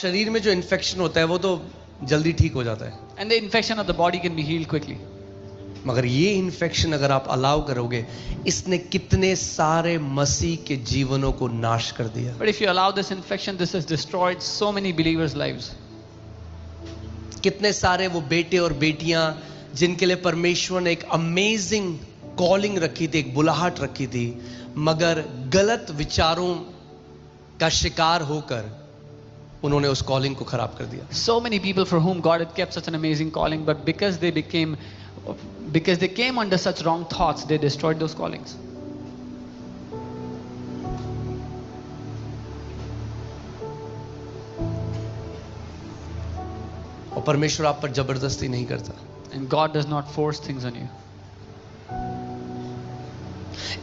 शरीर में जो इन्फेक्शन होता है वो तो जल्दी ठीक हो जाता है, And the infection of the body can be healed quickly. मगर ये इन्फेक्शन अगर आप अलाउ करोगे, इसने कितने सारे मसीह के जीवनों को नाश कर दिया। But if you allow this infection, this has destroyed so many believers' lives. कितने सारे वो बेटे और बेटियां जिनके लिए परमेश्वर ने एक अमेजिंग कॉलिंग रखी थी, एक बुलाहट रखी थी, मगर गलत विचारों का शिकार होकर उन्होंने उस कॉलिंग को खराब कर दिया। So many people for whom God had kept such an amazing calling, but because they came under such wrong thoughts, they destroyed those callings. और परमेश्वर आप पर जबरदस्ती नहीं करता। And God does not force things on you.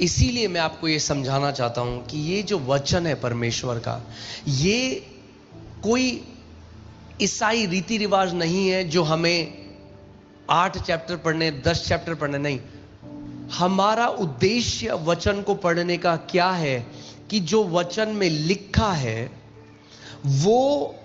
इसीलिए मैं आपको ये समझाना चाहता हूं कि ये जो वचन है परमेश्वर का, ये कोई ईसाई रीति रिवाज नहीं है जो हमें 8 चैप्टर पढ़ने, 10 चैप्टर पढ़ने, नहीं। हमारा उद्देश्य वचन को पढ़ने का क्या है कि जो वचन में लिखा है वो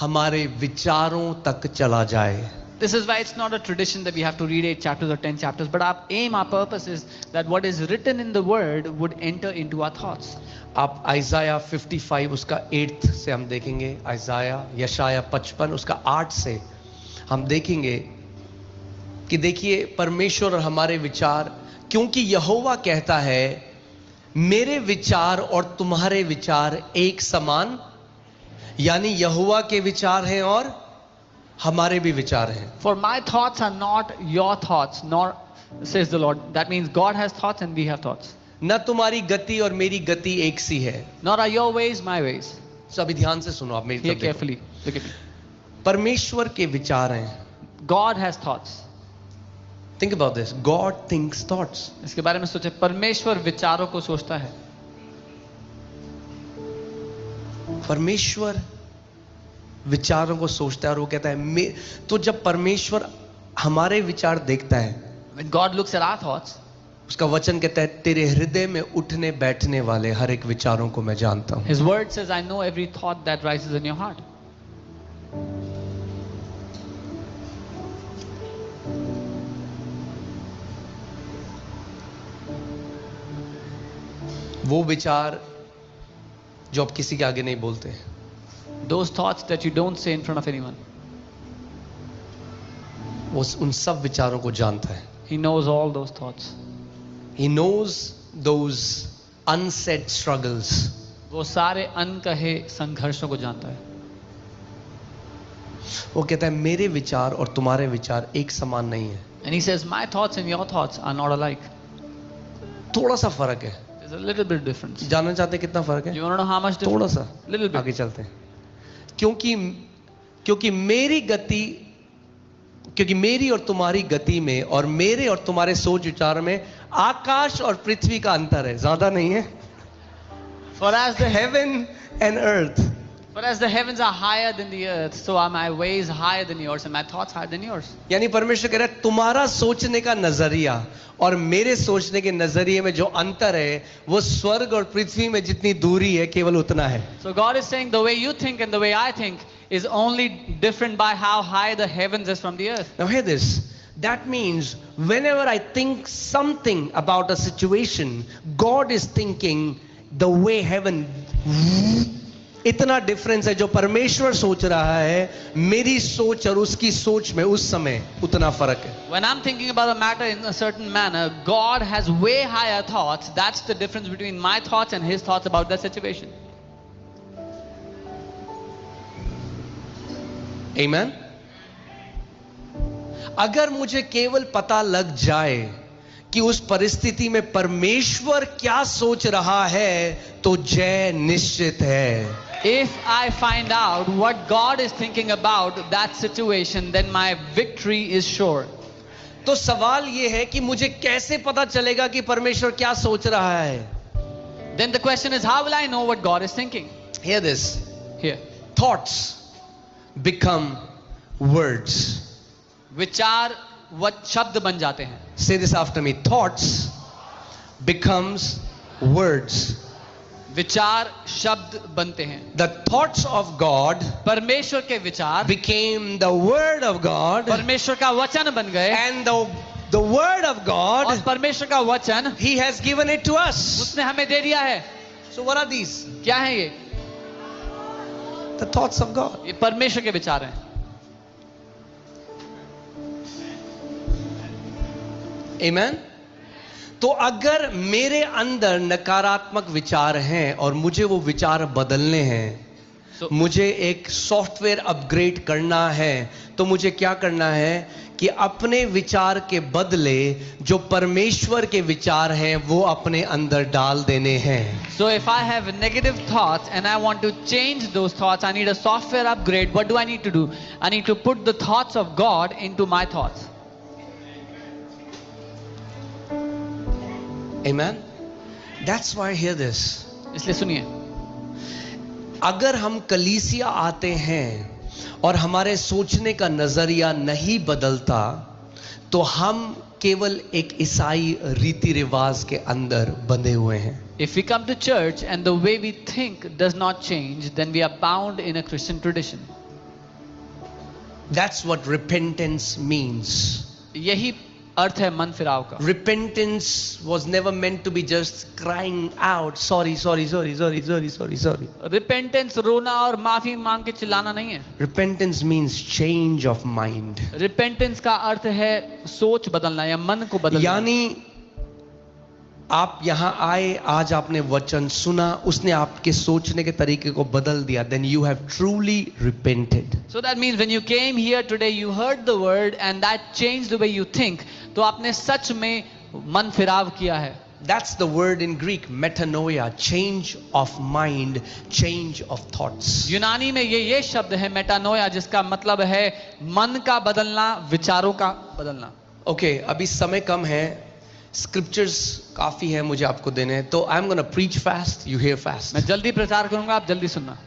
हमारे विचारों तक चला जाए। This is why it's not a tradition that we have to read 8 chapters or 10 chapters, but our purpose is that what is written in the word would enter into our thoughts. आप आइज़ाया 55 उसका 8 से हम देखेंगे, यशाया 55 उसका 8 से हम देखेंगे कि देखिए परमेश्वर और हमारे विचार, क्योंकि यहोवा कहता है मेरे विचार और तुम्हारे विचार एक समान, यानी यहोवा के विचार हैं और हमारे भी विचार हैं। For my thoughts are not your thoughts, nor says the Lord. That means God has thoughts and we have thoughts. न तुम्हारी गति और मेरी गति एक सी है। Nor are your ways my ways. तो अभी ध्यान से सुनो, आप मेरी Hear तरफ देखो। carefully. Look at me. परमेश्वर के विचार हैं। God has thoughts. Think about this. God thinks thoughts. इसके बारे में सोचे, परमेश्वर विचारों को सोचता है। परमेश्वर विचारों को सोचता है और वो कहता है तो जब परमेश्वर हमारे विचार देखता है, When God looks at our thoughts, उसका वचन कहता है तेरे हृदय में उठने बैठने वाले हर एक विचारों को मैं जानता हूं। His word says, I know every thought that rises in your heart. वो विचार जो आप किसी के आगे नहीं बोलते, Those thoughts that you don't say in front of anyone. वो उन सब विचारों को जानता है। He knows all those thoughts. He knows those unsaid struggles. वो सारे अनकहे संघर्षों को जानता है। वो कहता है मेरे विचार और तुम्हारे विचार एक समान नहीं है। And he says, my thoughts and your thoughts are not alike. थोड़ा सा फर्क है। There's a little bit difference. जानना चाहते हैं कितना फर्क है? You want to know how much difference? थोड़ा सा। Little bit. आगे चलते हैं। क्योंकि मेरी और तुम्हारी गति में और मेरे और तुम्हारे सोच विचार में आकाश और पृथ्वी का अंतर है, ज्यादा नहीं है। For as the heaven and earth. For as the heavens are higher than the earth, so are my ways higher than yours and my thoughts higher than yours. यानी परमेश्वर कह रहा है तुम्हारा सोचने का नजरिया और मेरे सोचने के नजरिए में जो अंतर है वो स्वर्ग और पृथ्वी में जितनी दूरी है केवल उतना है। So God is saying the way you think and the way I think is only different by how high the heavens is from the earth. Now hear this. That means whenever I think something about a situation, God is thinking the way heaven. इतना difference है जो परमेश्वर सोच रहा है, मेरी सोच और उसकी सोच में उस समय उतना फर्क है। When I'm thinking about a matter in a certain manner, God has way higher thoughts. That's the difference between my thoughts and His thoughts about that situation. Amen? अगर मुझे केवल पता लग जाए कि उस परिस्थिति में परमेश्वर क्या सोच रहा है तो जय निश्चित है। If I find out what God is thinking about that situation, then my victory is sure. तो सवाल ये है कि मुझे कैसे पता चलेगा कि परमेश्वर क्या सोच रहा है? Then the question is, how will I know what God is thinking? Hear this. Here. Thoughts become words. विचार शब्द बन जाते हैं। Say this after me. Thoughts becomes words. विचार शब्द बनते हैं. The thoughts of God परमेश्वर के विचार became the word of God, परमेश्वर का वचन बन गए, and the word of और God, परमेश्वर का वचन He has given it to us. उसने हमें दे दिया है. So what are these? क्या है ये? The thoughts of God. ये परमेश्वर के विचार हैं. Amen. तो अगर मेरे अंदर नकारात्मक विचार हैं और मुझे वो विचार बदलने हैं, So- मुझे एक सॉफ्टवेयर अपग्रेड करना है, तो मुझे क्या करना है कि अपने विचार के बदले जो परमेश्वर के विचार हैं वो अपने अंदर डाल देने हैं. So if I have negative thoughts and I want to change those thoughts, I need a software upgrade. What do I need to do? I need to put the thoughts of God into my thoughts. Amen. That's why hear this. इसलिए सुनिए, अगर हम कलीसिया आते हैं और हमारे सोचने का नजरिया नहीं बदलता, तो हम केवल एक ईसाई रीति रिवाज के अंदर बंधे हुए हैं. if we come to church and the way we think does not change, then we are bound in a Christian tradition. That's what repentance means. यही अर्थ है मन फिराव का. Repentance was never meant to be just crying out, sorry, sorry, sorry, sorry, sorry, sorry, sorry. Repentance रोना और माफी मांग के चिल्लाना नहीं है. Repentance means change of mind. Repentance का अर्थ है सोच बदलना या मन को बदलना. यानी आप यहां आए, आज आपने वचन सुना, उसने आपके सोचने के तरीके को बदल दिया, then you have truly repented. So that means when you came here today, you heard the word and that changed the way you think. तो आपने सच में मन फिराव किया है. That's the word in Greek, metanoia, change of mind, change of thoughts. यूनानी में ये शब्द है मेटानोया, जिसका मतलब है मन का बदलना, विचारों का बदलना. Okay, अभी समय कम है, स्क्रिप्चर्स काफी है मुझे आपको देने, तो I am gonna preach fast, you here fast. मैं जल्दी प्रचार करूंगा, आप जल्दी सुनना.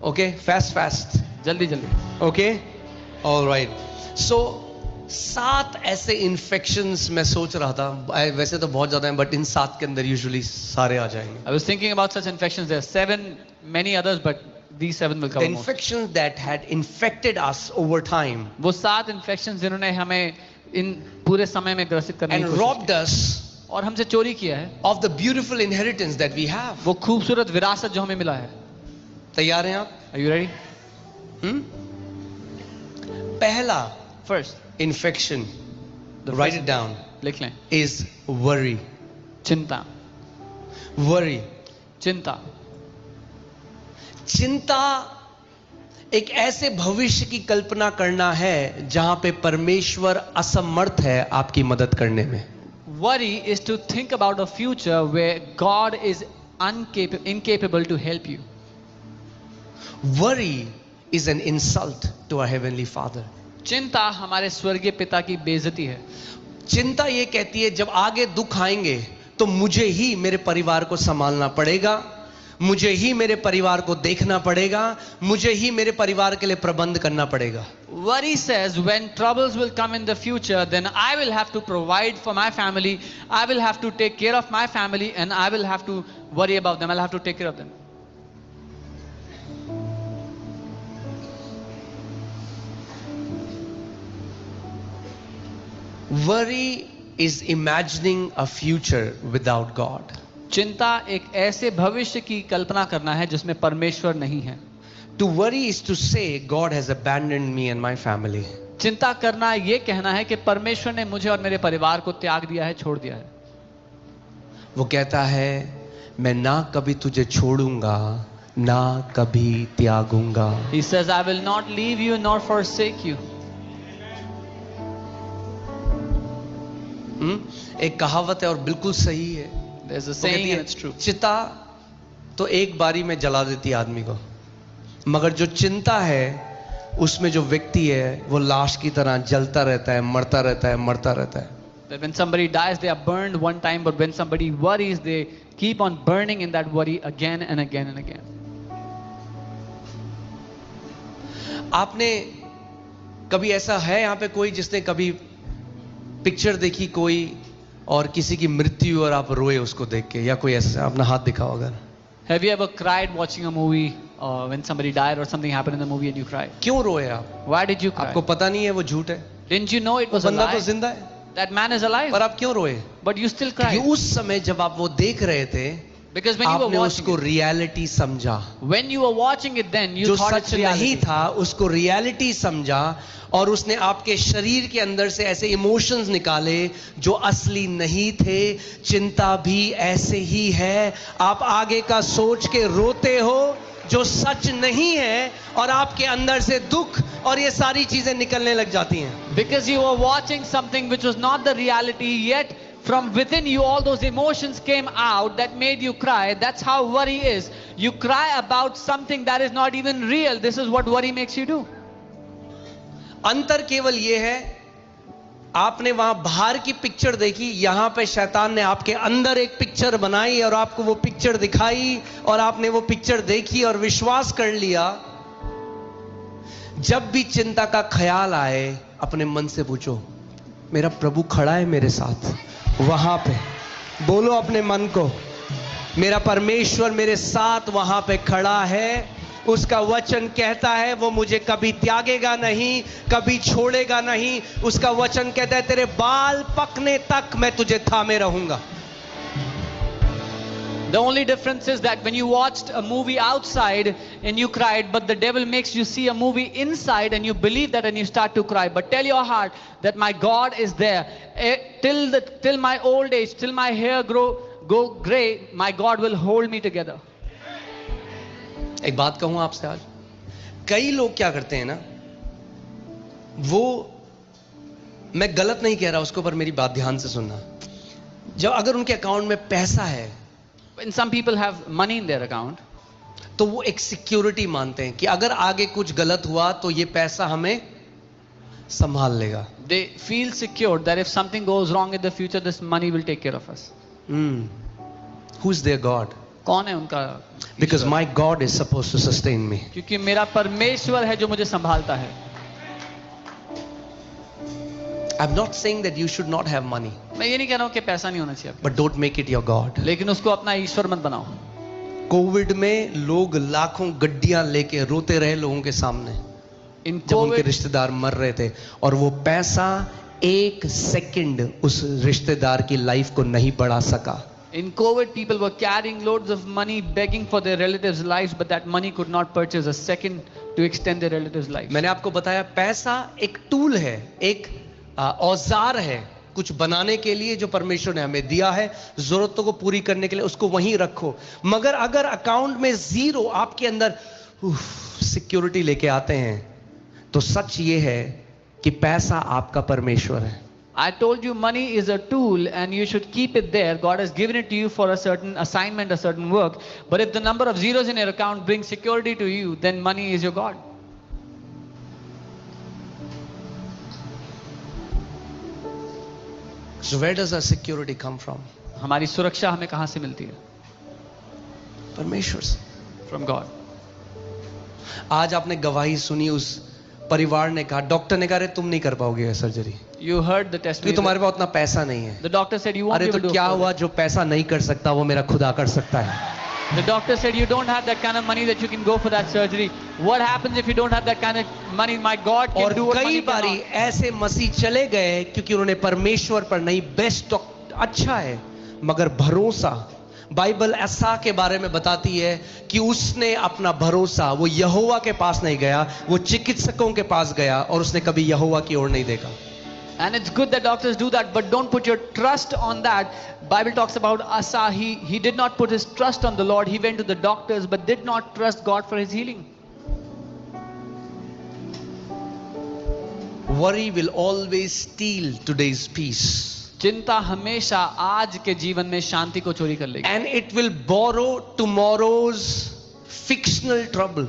Okay, fast fast. जल्दी जल्दी. Okay, alright. सो 7 ऐसे इन्फेक्शंस मैं सोच रहा था, वैसे तो बहुत ज्यादा हैं, बट इन 7 के अंदर यूजुअली सारे आ जाएंगे. I was thinking about such infections. There are 7, many others, but these 7 will The cover most. infections that had infected us over time वो 7 infections जिन्होंने हमें इन पूरे समय में ग्रसित करने की and कोशिश robbed की us और हमसे चोरी किया है, of the beautiful inheritance that we have. वो खूबसूरत विरासत जो हमें मिला है. तैयार हैं आप? Are you ready? पहला First, infection, the write first- it down, लिख लें. is worry. चिंता. Worry. चिंता. चिंता एक ऐसे भविष्य की कल्पना करना है जहां पे परमेश्वर असमर्थ है आपकी मदद करने में. Worry is to think about a future where God is incapable to help you. Worry is an insult to our heavenly Father. चिंता हमारे स्वर्गीय पिता की बेइज्जती है. चिंता ये कहती है जब आगे दुख आएंगे तो मुझे ही मेरे परिवार को संभालना पड़ेगा, मुझे ही मेरे परिवार को देखना पड़ेगा, मुझे ही मेरे परिवार के लिए प्रबंध करना पड़ेगा. Worry says when troubles will come in the future, then I will have to provide for my family, I will have to take care of my family, and I will have to worry about them, I'll have to take care of them. Worry is imagining a future without God. चिंता एक ऐसे भविष्य की कल्पना करना है जिसमें परमेश्वर नहीं है. To worry is to say God has abandoned me and my family. चिंता करना ये कहना है कि परमेश्वर ने मुझे और मेरे परिवार को त्याग दिया है, छोड़ दिया है. वो कहता है मैं ना कभी तुझे छोड़ूंगा ना कभी त्यागूंगा. He says, I will not leave you nor forsake you. एक कहावत है और बिल्कुल सही है. There's a वो saying कहती and है, it's true. चिता तो एक बारी में जला देती है आदमी को, मगर जो चिंता है उसमें जो व्यक्ति है वो लाश की तरह जलता रहता है, मरता रहता है, मरता रहता है. That when somebody dies, they are burned one time, but when somebody worries, they keep on burning in that worry again and again and again. आपने कभी ऐसा है यहाँ पे कोई जिसने कभी पिक्चर देखी कोई और किसी की मृत्यु और आप रोए उसको देख के, या कोई ऐसा अपना हाथ दिखाओ अगर. Have you ever cried watching a movie or when somebody died or something happened in the movie and you cried? क्यों रोए आप? Why did you cry? आपको पता नहीं है वो झूठ है, Didn't you know it वो was a बंदा तो lie? जिंदा है, That man is alive, पर आप क्यों रोए? but you still क्योंकि cried. उस समय जब आप वो देख रहे थे, Because when you were आपने watching उसको it, रियलिटी समझा, when you were watching it then, you जो thought सच it's नहीं reality. था उसको रियलिटी समझा, और उसने आपके शरीर के अंदर से ऐसे इमोशंस निकाले जो असली नहीं थे. चिंता भी ऐसे ही है, आप आगे का सोच के रोते हो जो सच नहीं है, और आपके अंदर से दुख और ये सारी चीजें निकलने लग जाती हैं. Because you were watching something which was not the reality, yet from within you all those emotions came out that made you cry. That's how worry is. You cry about something that is not even real. This is what worry makes you do. अंतर केवल ये है, आपने वहां बाहर की picture देखी, यहां पे शैतान ने आपके अंदर एक पिक्चर बनाई और आपको वो पिक्चर दिखाई, और आपने वो पिक्चर देखी और विश्वास कर लिया. जब भी चिंता का ख्याल आए, अपने मन से पूछो, मेरा प्रभु खड़ा है मेरे साथ. वहां पे बोलो अपने मन को, मेरा परमेश्वर मेरे साथ वहां पे खड़ा है. उसका वचन कहता है वो मुझे कभी त्यागेगा नहीं, कभी छोड़ेगा नहीं. उसका वचन कहता है तेरे बाल पकने तक मैं तुझे थामे रहूंगा. The only difference is that when you watched a movie outside and you cried, but the devil makes you see a movie inside and you believe that and you start to cry. But tell your heart that my God is there. Till my old age, till my hair go gray, my God will hold me together. एक बात कहूं आपसे आज, कई लोग क्या करते हैं ना, वो, मैं गलत नहीं कह रहा उसको, पर मेरी बात ध्यान से सुनना. जब अगर उनके अकाउंट में पैसा है, When some people have money in their account, तो वो एक सिक्योरिटी मानते हैं कि अगर आगे कुछ गलत हुआ तो ये पैसा हमें संभाल लेगा. they feel secure that if something goes wrong in the future, this money will take care of us. Who's their God? कौन है उनका? Because my God is supposed to sustain me. क्योंकि मेरा परमेश्वर है जो मुझे संभालता है. I'm not saying that you should not have money, मैं ये नहीं कह रहा हूँ कि पैसा नहीं होना चाहिए, but don't make it your God. लेकिन उसको अपना ईश्वर मत बनाओ. कोविड में लोग लाखों गड्डियां लेके रोते रहे लोगों के सामने In जब उनके COVID, रिश्तेदार मर रहे थे, और वो पैसा एक सेकंड उस रिश्तेदार की लाइफ को नहीं बढ़ा सका. in COVID, people were carrying loads of money, begging for their relatives' lives, but that money could not purchase a second to extend their relatives' lives. मैंने आपको बताया, पैसा एक टूल है, एक औजार है कुछ बनाने के लिए जो परमेश्वर ने हमें दिया है, जरूरतों को पूरी करने के लिए. उसको वहीं रखो. मगर अगर अकाउंट में जीरो आपके अंदर सिक्योरिटी लेके आते हैं, तो सच ये है कि पैसा आपका परमेश्वर है. I told you money is a tool and you should keep it there. God has given it to you for a certain assignment, a certain work. But if the number of zeros in your account brings security to you, then money is your God. So where does our security come from? हमारी सुरक्षा हमें कहां से मिलती है? परमेश्वर से. From God. आज आपने गवाही सुनी, उस परिवार ने कहा, डॉक्टर ने कहा अरे तुम नहीं कर पाओगे सर्जरी, You heard the क्योंकि testimony. तुम्हारे पास उतना पैसा नहीं है. The doctor said you won't अरे be तो able to क्या afford हुआ, it. जो पैसा नहीं कर सकता वो मेरा खुदा कर सकता है. The doctor said you don't have that kind of money that you can go for that surgery. What happens if you don't have that kind of money? My God can और do what कई money बारी cannot. ऐसे मसीह चले गए क्योंकि उन्होंने परमेश्वर पर नहीं, बेस्ट अच्छा है मगर भरोसा, बाइबल ऐसा के बारे में बताती है कि उसने अपना भरोसा, वो यहोवा के पास नहीं गया, वो चिकित्सकों के पास गया और उसने कभी यहोवा की ओर नहीं देखा. And it's good that doctors do that, but don't put your trust on that. Bible talks about Asa. He did not put his trust on the Lord. He went to the doctors, but did not trust God for his healing. Worry will always steal today's peace. चिंता हमेशा आज के जीवन में शांति को चोरी कर लेगी. And it will borrow tomorrow's fictional trouble.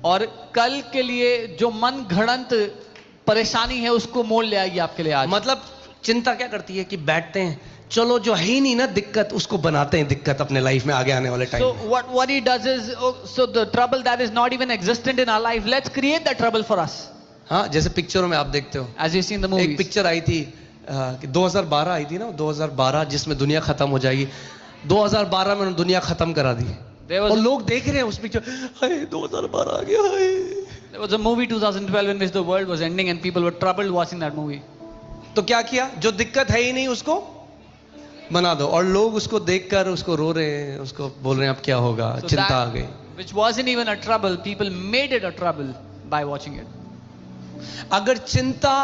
और कल के लिए जो मन घड़ंत परेशानी है उसको मोल ले आएगी आपके लिए आज. मतलब चिंता क्या करती है कि बैठते हैं, चलो जो है ही नहीं ना दिक्कत, उसको बनाते हैं दिक्कत अपने लाइफ में आगे आने वाले टाइम So में. what he does is, so the trouble that is not even existent in our life, let's create that trouble for us. हाँ, जैसे पिक्चरों में आप देखते हो, As you see in the एक movies. पिक्चर आई थी 2012 आई थी ना, 2012 जिसमें दुनिया खत्म हो जाएगी. 2012 में उन्होंने दुनिया खत्म करा दी. There और was, लोग देख रहे हैं उस पिक्चर, हाय 2012 आ गया, हाय। there was a movie 2012 in which the world was ending and people were troubled watching that movie. तो क्या किया? जो दिक्कत है ही नहीं उसको बना दो, और लोग उसको देखकर उसको रो रहे हैं, उसको बोल रहे हैं अब क्या होगा, So चिंता आ that, गई। which wasn't even a trouble, people made it a trouble by watching it. अगर चिंता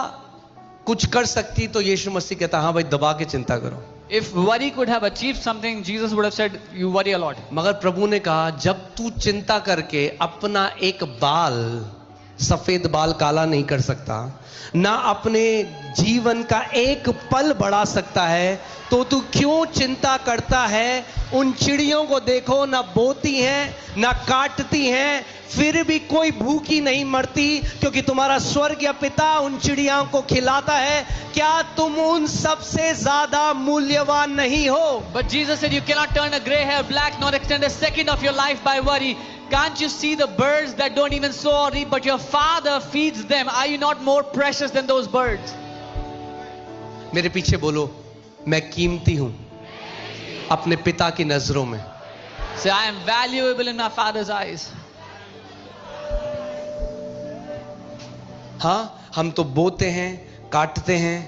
कुछ कर सकती तो यीशु मसीह कहता हाँ भाई दबा के चिंता करो। If worry could have achieved something, Jesus would have said, you worry a lot. मगर प्रभु ने कहा जब तू चिंता करके अपना एक बाल, सफेद बाल काला नहीं कर सकता, ना अपने जीवन का एक पल बढ़ा सकता है, तो तू क्यों चिंता करता है? उन चिड़ियों को देखो, ना बोती हैं ना काटती हैं, फिर भी कोई भूखी नहीं मरती, क्योंकि तुम्हारा स्वर्गीय पिता उन चिड़ियों को खिलाता है। क्या तुम उन सबसे ज्यादा मूल्यवान नहीं हो? But Jesus said, you cannot turn a gray hair black nor extend a second of your life by worry. Can't you see the birds that don't even sow or reap, but your Father feeds them? Are you not more precious than those birds? मेरे पीछे बोलो, मैं कीमती हूं अपने पिता की नजरों में। Say, I am valuable in my Father's eyes. हाँ, हम तो बोते हैं, काटते हैं,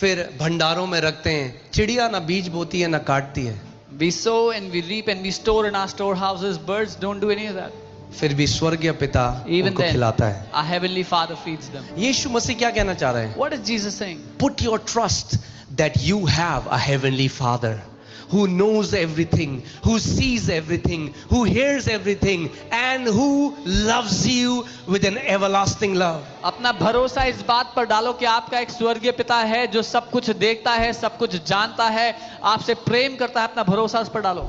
फिर भंडारों में रखते हैं। चिड़िया ना बीज बोती है ना काटती है, We sow and we reap and we store in our storehouses. Birds don't do any of that. फिर भी स्वर्गीय पिता Even उनको then, खिलाता है। our Heavenly Father feeds them. यीशु मसीह क्या कहना चाह रहे हैं? What is Jesus saying? Put your trust that you have a heavenly Father who knows everything, who sees everything, who hears everything, and who loves you with an everlasting love. अपना भरोसा इस बात पर डालो कि आपका एक स्वर्गीय पिता है जो सब कुछ देखता है, सब कुछ जानता है, आपसे प्रेम करता है। अपना भरोसा उस पर डालो।